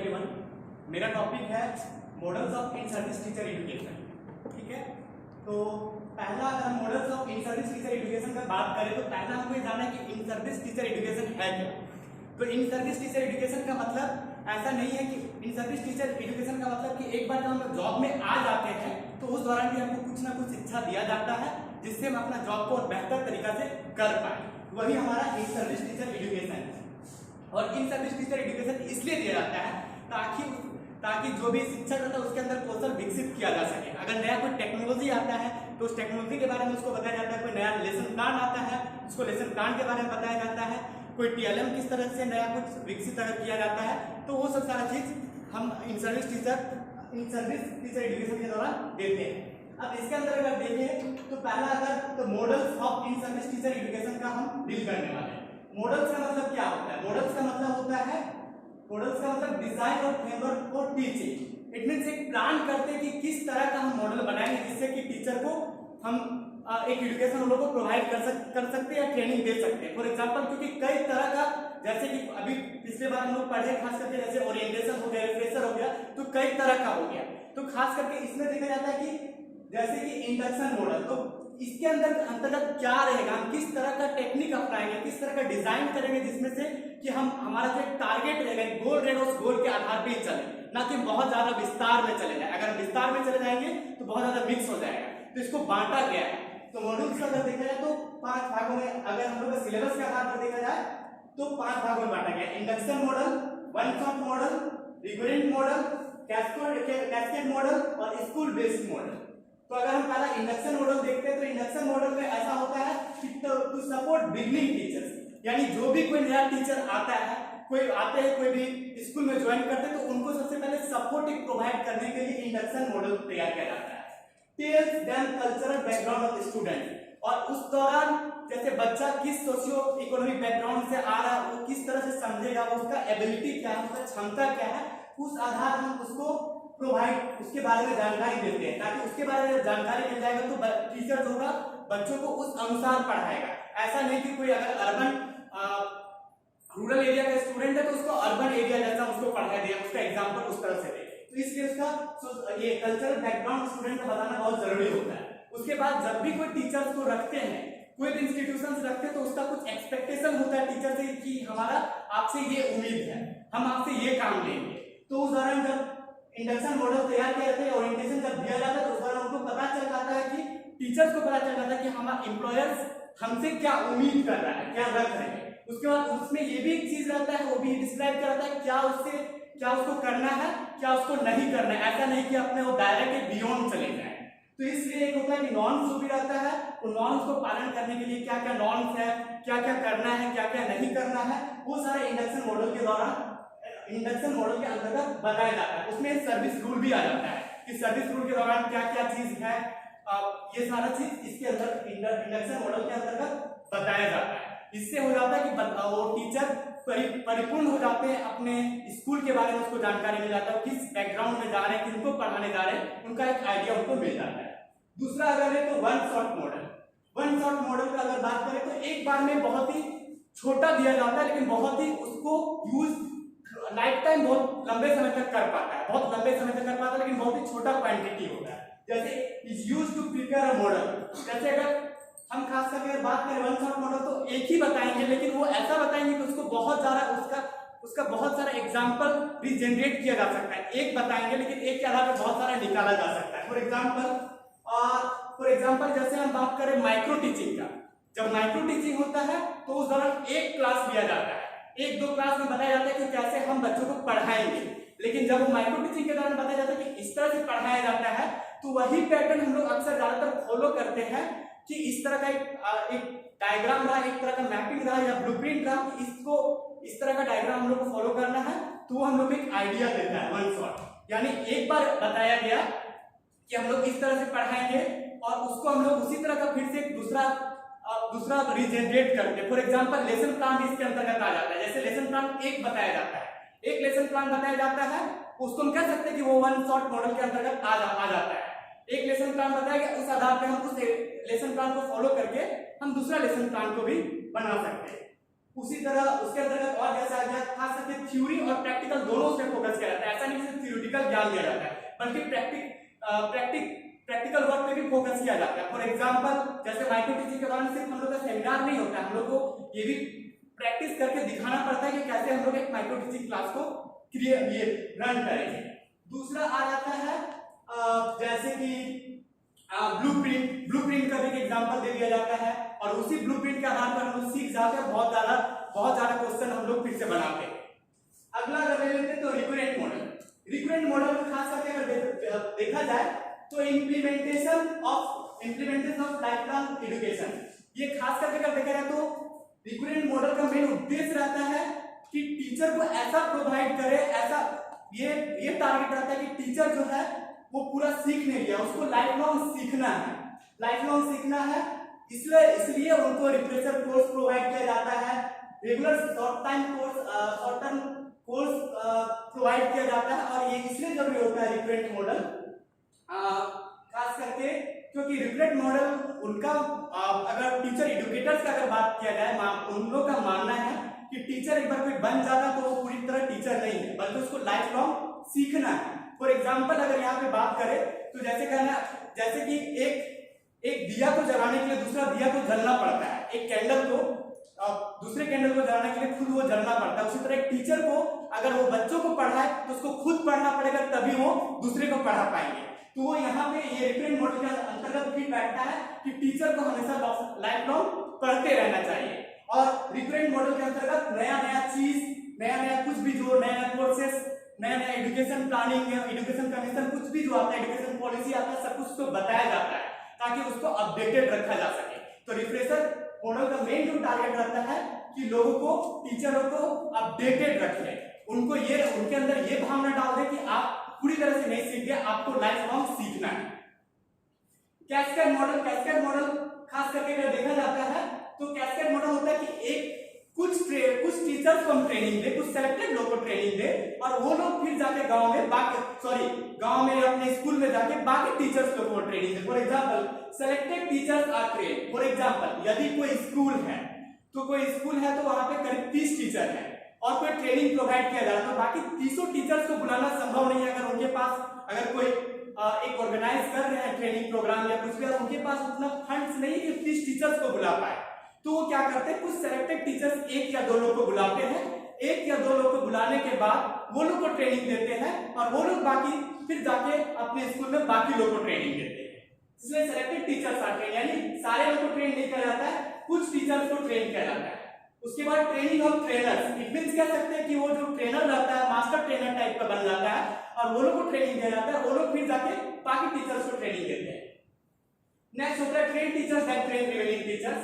Everyone, मेरा topic है models of in service teacher education. ठीक है, तो पहला अगर हम models of in service teacher education का बात करें तो पहला हमको ये जानना है कि इन सर्विस टीचर एजुकेशन है क्या। तो इन सर्विस टीचर एजुकेशन का मतलब ऐसा नहीं है कि इन सर्विस टीचर एजुकेशन का मतलब कि एक बार जब हम जॉब में आ जाते हैं तो उस दौरान भी हमको कुछ ना कुछ शिक्षा दिया जाता है जिससे हम अपना जॉब को और बेहतर तरीका से कर पाए, वही हमारा इन सर्विस टीचर एजुकेशन है। और इन सर्विस टीचर एजुकेशन इसलिए दिया जाता है ताकि जो भी शिक्षक रहता है उसके अंदर कौशल विकसित किया जा सके। अगर नया कोई टेक्नोलॉजी आता है तो उस टेक्नोलॉजी के बारे में उसको बताया जाता है, कोई नया लेसन प्लान आता है उसको लेसन प्लान के बारे में बताया जाता है, कोई टीएलएम किस तरह से नया कुछ विकसित अगर किया जाता है तो वो सब सारा चीज हम इन सर्विस टीचर एजुकेशन के दौरान देते हैं। अब इसके अंदर अगर देखें तो पहला अगर तो models of in service teacher education का हम डील करने वाले हैं। मॉडल्स का मतलब क्या होता है? मॉडल्स का मतलब होता है डिजाइन और framework for teaching. It means एक प्लान करते हैं कि किस तरह का हम मॉडल बनाएंगे जिससे कि टीचर को हम एक एजुकेशन उन लोगों को प्रोवाइड कर सकते हैं या ट्रेनिंग दे सकते हैं। फॉर एग्जांपल, क्योंकि कई तरह का, जैसे कि अभी पिछले बार हम लोग पढ़े खास करके जैसे ओरिएंटेशन हो गया, रिफ्रेशर हो गया, तो कई तरह का हो गया। तो खास करके इसमें देखा जाता है कि जैसे कि इंडक्शन मॉडल, तो इसके अंतर्गत क्या रहेगा, हम किस तरह का टेक्निक अपनाएंगे, किस तरह का डिजाइन करेंगे जिसमें से कि हम हमारा जो टारगेट रहेगा, गोल रहेगा, उस गोल के आधार पर ही चले, ना कि बहुत ज्यादा विस्तार में चले जाए। अगर विस्तार में चले जाएंगे तो बहुत ज्यादा मिक्स हो जाएगा। तो इसको बांटा गया है। तो मॉड्यूल्स का अगर देखा जाए तो 5 भागों में, अगर हम लोग का सिलेबस के आधार पर देखा जाए तो 5 भागों में बांटा गया। Induction model, one shot model, recurrent model, cascade model और स्कूल बेस्ड मॉडल। तो अगर हम पहला इंडक्शन मॉडल देखते हैं तो इंडक्शन मॉडल में ऐसा होता है कि टू सपोर्ट बिगनिंग टीचर्स, यानी जो भी कोई नया टीचर आता है, कोई आते हैं, कोई भी स्कूल में ज्वाइन करते हैं, तो उनको सबसे पहले सपोर्ट प्रोवाइड करने के लिए इंडक्शन मॉडल तैयार किया जाता है। Tells them cultural background of student, और उस दौरान जैसे बच्चा किस सोशियो इकोनॉमिक बैकग्राउंड से आ रहा है, वो किस तरह से समझेगा, उसका एबिलिटी क्या है, उसका क्षमता क्या है, उस आधार हम उसको प्रोवाइड उसके बारे में जानकारी देते हैं, ताकि उसके बारे में जानकारी मिल जाएगा तो टीचर होगा बच्चों को उस अनुसार पढ़ाएगा। ऐसा नहीं कि कोई अगर अर्बन रूरल एरिया का स्टूडेंट है तो उसको अर्बन एरिया जैसा उसको पढ़ाया दिया, उसका एग्जांपल उस तरह से दे। तो इसलिए उसका ये कल्चरल बैकग्राउंड स्टूडेंट का बताना बहुत जरूरी होता है। उसके बाद जब भी कोई टीचर्स को रखते हैं, कोई भी इंस्टीट्यूशंस रखते हैं, तो उसका कुछ एक्सपेक्टेशन होता है टीचर से कि हमारा आपसे ये उम्मीद है, हम आपसे ये काम लेंगे। तो उस दौरान जब इंडक्शन मॉडल तैयार किया जाता है, ओरिएंटेशन जब दिया जाता है तो उस दौरान उनको पता चल जाता है कि टीचर्स को पता चल जाता है कि हमारा एम्प्लॉयर्स हमसे क्या उम्मीद कर रहा है, क्या रख रहे हैं। उसके बाद उसमें ये भी एक चीज रहता है, वो भी डिस्क्राइब कराता है क्या उसको करना है, क्या उसको नहीं करना है। ऐसा नहीं कि अपने वो दायरे के बियॉन्ड चले जाए। तो इसलिए एक होता है कि नॉर्म्स जो भी रहता है, वो नॉर्म्स को पालन करने के लिए क्या क्या नॉर्म्स है, क्या क्या करना है, क्या क्या नहीं करना है, वो सारे इंडक्शन मॉडल के दौरान इंडक्शन मॉडल के अंतर्गत बताया जाता है। उसमें सर्विस रूल भी आ जाता है कि सर्विस रूल के दौरान क्या क्या चीज है, ये सारा चीज इसके अंदर इंडक्शन मॉडल के अंतर्गत बताया जाता है। इससे हो जाता है कि वो टीचर परिपूर्ण हो जाते हैं, अपने स्कूल के बारे में उसको जानकारी मिल जाता है, किस बैकग्राउंड में जा रहे हैं, किनको पढ़ाने जा रहे हैं, उनका एक आइडिया उनको मिल जाता है। दूसरा अगर है तो one shot model. One shot model का अगर बात करें तो एक बार में बहुत ही छोटा दिया जाता है, लेकिन बहुत ही उसको यूज लाइफ टाइम बहुत लंबे समय तक कर पाता है, बहुत लंबे समय तक कर पाता है, लेकिन बहुत ही छोटा क्वांटिटी होता है। जैसे is used to prepare a model. जैसे अगर हम खास करके बात करें वन शॉट मॉडल तो एक ही बताएंगे, लेकिन वो ऐसा बताएंगे कि उसको बहुत ज्यादा उसका बहुत सारा एग्जांपल भी जनरेट किया जा सकता है। एक बताएंगे लेकिन एक के आधार पर बहुत सारा निकाला जा सकता है। फॉर एग्जांपल जैसे हम बात करें माइक्रो टीचिंग का, जब माइक्रो टीचिंग होता है तो उस दौरान एक क्लास दिया जाता है, 1-2 क्लास में बताया जाता है कि कैसे हम बच्चों को पढ़ाएंगे। लेकिन जब माइक्रो टीचिंग के दौरान बताया जाता है कि इस तरह से पढ़ाया जाता है, तो वही पैटर्न हम लोग अक्सर ज्यादातर फॉलो करते हैं कि इस तरह का एक डायग्राम रहा, एक तरह का मैपिंग रहा या ब्लूप्रिंट रहा, इसको इस तरह का डायग्राम हम लोग को फॉलो करना है, तो हम लोग एक आइडिया देता है वन शॉट। यानी एक बार बताया गया कि हम लोग इस तरह से पढ़ाएंगे और उसको हम लोग उसी तरह का फिर से दूसरा रिजेनरेट करते हैं। फॉर एग्जांपल लेसन प्लान भी इसके अंतर्गत आ जाता है। जैसे लेसन प्लान एक बताया जाता है, एक लेसन प्लान बताया जाता है, उसको हम कह सकते हैं कि वो वन शॉट मॉडल के अंतर्गत आ जाता है। एक लेसन प्लान बताया गया, उस आधार पे हम उस लेसन प्लान को फॉलो करके हम दूसरा लेसन प्लान को भी बना सकते हैं। उसी तरह उसके अंतर्गत और जैसा आ गया, खास करके थ्योरी और प्रैक्टिकल दोनों से फोकस किया जाता है। थ्योरिटिकल ज्ञान दिया जाता है, बल्कि प्रैक्टिकल वर्क पे भी फोकस किया जाता है। फॉर एग्जांपल जैसे माइक्रो टीचिंग के दौरान सिर्फ हम लोग का सेमिनार नहीं होता है, हम लोग को ये भी प्रैक्टिस करके दिखाना पड़ता है कि कैसे हम लोग एक माइक्रो टीचिंग क्लास को रन करेंगे। दूसरा आ जाता है जैसे कि ब्लूप्रिंट का भी एक एग्जांपल दे दिया जाता है, और उसी ब्लूप्रिंट के आधार पर हम लोग सीख जाते हैं, बहुत ज्यादा क्वेश्चन हम लोग फिर से बनाते हैं। अगला अगर ले लेते तो रिकरेंट मॉडल में खास करके अगर देखा जाए तो implementation of life long education, ये खास करके अगर देखा जाए तो रिकरेंट मॉडल का मेन उद्देश्य रहता है कि टीचर को ऐसा प्रोवाइड करे, ऐसा ये टारगेट रहता है कि टीचर जो है वो पूरा सीख नहीं लिया, उसको लाइफ लॉन्ग सीखना है, इसलिए उनको रिफ्रेशर कोर्स प्रोवाइड किया जाता है, regular short term course provide किया जाता है। और ये इसलिए जरूरी होता है रिकरेंट मॉडल, खास करके क्योंकि रिकरेंट मॉडल उनका अगर टीचर एजुकेटर्स का अगर बात किया जाए, उन लोग का मानना है कि टीचर एक बार कोई बन जाता तो वो पूरी तरह टीचर नहीं है, बल्कि उसको लाइफ लॉन्ग सीखना है। फॉर एग्जाम्पल अगर यहाँ पे बात करें तो जैसे कि एक दिया को जलाने के लिए दूसरा दिया को जलना पड़ता है, एक कैंडल को दूसरे कैंडल को जलाने के लिए खुद वो जलना पड़ता है। उसी तरह एक टीचर को अगर वो बच्चों को पढ़ाए तो उसको खुद पढ़ना पड़ेगा, तभी वो दूसरे को पढ़ा पाएंगे। तो वो यहाँ पे ये रिकरेंट मॉडल के अंतर्गत भी बैठता है कि टीचर को हमेशा लाइफ लॉन्ग पढ़ते रहना चाहिए। और रिकरेंट मॉडल के अंतर्गत नया कुछ भी जो नया कोर्सेस, नया एजुकेशन प्लानिंग, एजुकेशन कमीशन, कुछ भी जो आता है, एजुकेशन पॉलिसी आता है, सब कुछ को बताया जाता है ताकि उसको अपडेटेड रखा जा सके। तो रिफ्रेशर मॉडल का मेन जो टारगेट रहता है कि लोगों को, टीचरों को अपडेटेड रखे, उनके अंदर ये भावना डाल दे कि आप पूरी तरह से नहीं सीख गए, आपको लाइफ लॉन्ग सीखना है। कैस्केड मॉडल खास करके अगर देखा जाता है तो कैस्केड मॉडल होता है कि कुछ टीचर्स को हम ट्रेनिंग दे, कुछ सेलेक्टेड लोग को ट्रेनिंग दे, और वो लोग फिर जाके गांव में अपने स्कूल में जाके बाकी टीचर्स को ट्रेनिंग दे। For example selected teachers are train. For example यदि कोई स्कूल है तो वहां पे करीब 30 टीचर हैं और कोई ट्रेनिंग प्रोवाइड किया जा रहा है, तो बाकी 300 टीचर्स को बुलाना संभव नहीं है। अगर उनके पास अगर कोई एक ऑर्गेनाइज कर रहे हैं ट्रेनिंग प्रोग्राम या कुछ भी, और उनके पास उतना फंड्स नहीं कि 30 टीचर्स को बुला पाए, तो वो क्या करते हैं, कुछ सेलेक्टेड टीचर्स 1 या 2 लोग को बुलाते हैं। 1 या 2 लोग को बुलाने के बाद वो लोग को ट्रेनिंग देते हैं, और वो लोग बाकी फिर जाके अपने स्कूल में बाकी लोग को ट्रेनिंग देते हैं। इसलिए सेलेक्टेड टीचर्स आर ट्रेन, यानी सारे लोग को ट्रेन नहीं किया जाता है, कुछ टीचर्स को ट्रेन किया जाता है। उसके बाद training of trainers, it means कह सकते हैं कि वो जो ट्रेनर रहता है मास्टर ट्रेनर टाइप का बन जाता है, और वो लोग को ट्रेनिंग दिया जाता है, वो लोग फिर जाके बाकी टीचर्स को ट्रेनिंग देते हैं। नेक्स्ट होता है train teachers and train remaining teachers,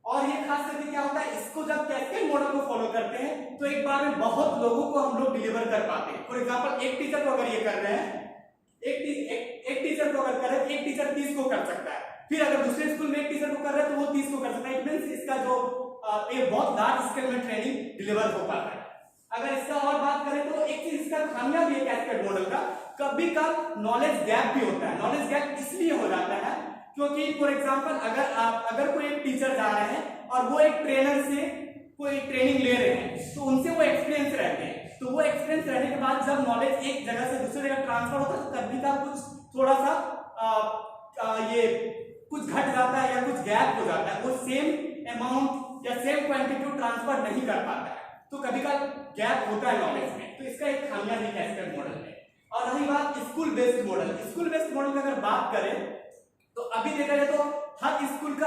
और ये खास करके क्या होता है, इसको जब कैस्केड मॉडल को फॉलो करते हैं तो एक बार में बहुत लोगों को हम लोग डिलीवर कर पाते हैं। फॉर एग्जांपल एक टीचर को अगर ये कर रहे हैं, एक टीचर को अगर कर रहे हैं, एक टीचर 30 को कर सकता है, फिर अगर दूसरे स्कूल में एक टीचर को कर रहे हैं तो वो 30 को कर सकता है। इट मींस इसका जो ये बहुत लार्ज स्केल में ट्रेनिंग डिलीवर हो पाता है। अगर इसका और बात करें तो एक चीज इसका खामियां भी है कैस्केड मॉडल का, कभी का नॉलेज गैप भी होता है। नॉलेज गैप इसलिए हो जाता है क्योंकि फॉर एग्जांपल अगर कोई एक टीचर जा रहे हैं और वो एक ट्रेनर से कोई ट्रेनिंग ले रहे हैं, तो उनसे वो एक्सपीरियंस रहते हैं, तो वो एक्सपीरियंस रहने के बाद जब नॉलेज एक जगह से दूसरी जगह ट्रांसफर होता है तो कभी का कुछ थोड़ा सा ये कुछ घट जाता है या कुछ गैप हो जाता है, वो सेम अमाउंट या सेम क्वांटिटी ट्रांसफर नहीं कर पाता है, तो कभी का गैप होता है नॉलेज में। तो इसका एक खामियां भी कैस्केड मॉडल है। और रही बात स्कूल बेस्ड मॉडल की अगर बात करें तो अभी देखा जाए तो हर स्कूल का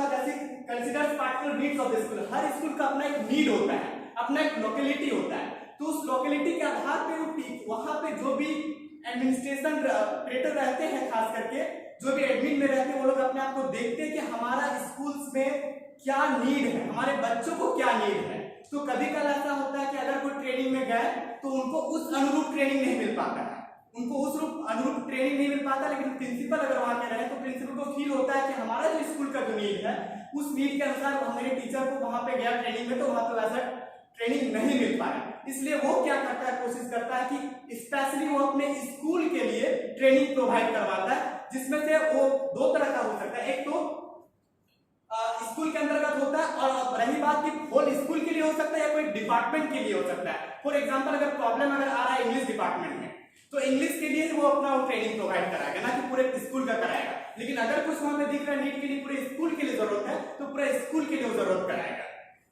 जैसे considers particular needs of the school, her school का अपना एक नीड होता है, अपना एक लोकेलिटी होता है, तो उस लोकेलिटी के आधार पे वहां पे जो भी एडमिनिस्ट्रेशन ऑपरेटर रहते हैं, खास करके जो भी एडमिन में रहते हैं, वो लोग अपने आप को देखते हैं कि हमारा स्कूल्स में क्या नीड है, हमारे बच्चों को क्या नीड है। तो कभी कल ऐसा होता है कि अगर कोई ट्रेनिंग में गए तो उनको उस अनुरूप ट्रेनिंग नहीं मिल पाता है, लेकिन प्रिंसिपल अगर वहां के रहे तो प्रिंसिपल को फील होता है कि हमारा जो स्कूल का जो नीड है उस नीड के अनुसार हमारे टीचर को वहां पे गया ट्रेनिंग में, तो वहां पे वैसा ट्रेनिंग नहीं मिल पाया। इसलिए वो क्या करता है, कोशिश करता है कि स्पेशली वो अपने स्कूल के लिए ट्रेनिंग प्रोवाइड करवाता है, जिसमें से वो 2 तरह का हो सकता है। एक तो स्कूल के अंतर्गत होता है। और रही बात कि होल स्कूल के लिए हो सकता है या कोई डिपार्टमेंट के लिए हो सकता है। फॉर एग्जांपल अगर प्रॉब्लम अगर आ रहा है इंग्लिश डिपार्टमेंट में, तो इंग्लिश के लिए वो अपना ट्रेनिंग प्रोवाइड कराएगा, ना कि पूरे स्कूल का कराएगा। लेकिन अगर कुछ वहां पे दिख रहा है नीट के लिए पूरे स्कूल के लिए जरूरत है, तो पूरे स्कूल के लिए वो जरूरत कराएगा,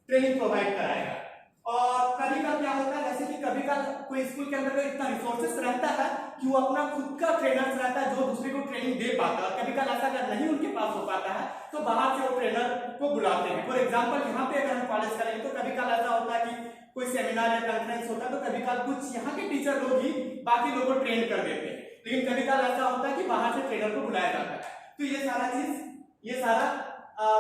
ट्रेनिंग प्रोवाइड कराएगा। और कभी का क्या होता है, जैसे कि कभी का कोई स्कूल के अंदर इतना रिसोर्सेस रहता है कि वो अपना खुद का ट्रेनर रहता है जो दूसरे को ट्रेनिंग दे पाता है। और कभी कल ऐसा अगर नहीं उनके पास हो पाता है तो बाहर से वो ट्रेनर को बुलाते हैं। फॉर एग्जांपल यहाँ पे अगर हम कॉलेज करेंगे तो कभी कल ऐसा होता है कि कोई सेमिनार या कॉन्फ्रेंस होता है, तो कभी कल कुछ यहाँ के टीचर लोग ही बाकी लोगों को ट्रेन कर देते हैं। लेकिन कभी कल ऐसा होता है कि बाहर से ट्रेनर को बुलाया जाता है। तो ये सारा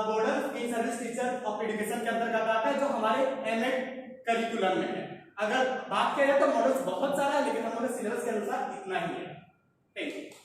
model in service teacher of education के अंतर्गत आता है, जो हमारे एमएड करिकुलम में है। अगर बात करें तो मॉडल्स बहुत सारा है, लेकिन हमारे सिलेबस के अनुसार इतना ही है। Thank you.